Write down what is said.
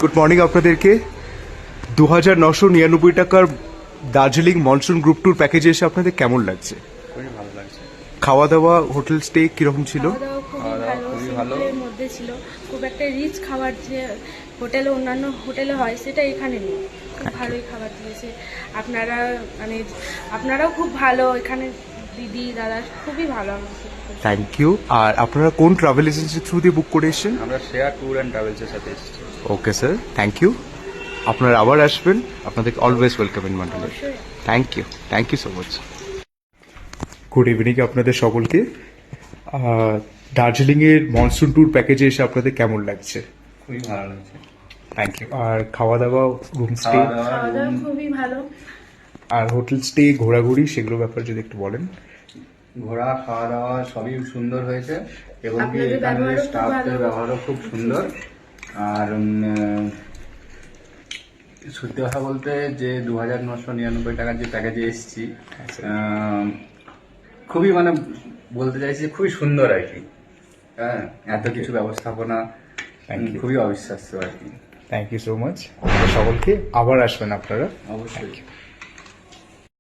Good morning আপনাদেরকে। 2999 টাকার Darjeeling monsoon group tour প্যাকেজে এসে আপনাদের কেমন লাগছে? খুবই ভালো লাগছে। খাওয়া দাওয়া, হোটেল স্টে কিরকম ছিল? খাওয়া দাওয়া খুবই ভালো, সিম্পলের মধ্যে ছিল। খুব একটা রিচ খাবার যে হোটেলে অন্যান্য হোটেলে হয় সেটা এখানে নেই। খুব ভালোই খাবার দিয়েছে আপনারা, মানে আপনারাও খুব ভালো, এখানে দিদি দাদা খুবই ভালো আমাকে। Thank you. আর আপনারা কোন ট্রাভেল এজেন্সির থ্রু দিয়ে বুক করে এসেছেন? আমরা শেয়ার ট্যুর অ্যান্ড ট্রাভেলসের সাথে এসেছি। Okay sir, thank you. আপনারা আবার আসবেন, আপনাদেরকে অলওয়েজ ওয়েলকাম ইন মান্ডালা। অবশ্যই। Thank you so much. Good evening আপনাদের সকলকে। দার্জিলিংয়ের মনসুন ট্যুর প্যাকেজে এসে আপনাদের কেমন লাগছে? খুবই ভালো লাগছে। Thank you. আর খাওয়া দাওয়া, রুম স্টে খাওয়া দাওয়া খুবই ভালো। আর হোটেল স্টে, ঘোরাঘুরি, সেগুলো ব্যাপারে যদি একটু বলেন। ঘোরা, খাওয়া দাওয়া সবই সুন্দর হয়েছে এবং কি আপনাদের এখানের ব্যবহারও খুব স্টাফদের ভালো। ব্যবহারও খুব সুন্দর। আর সত্যি কথা বলতে যে 2999 টাকার যে প্যাকেজে এসেছি, খুবই মানে বলতে চাইছি যে খুবই সুন্দর আর কি। হ্যাঁ, এত কিছু ব্যবস্থাপনা খুবই অবিশ্বাস্য আর কি। Thank you so much. সকলকে আবার আসবেন আপনারা। অবশ্যই।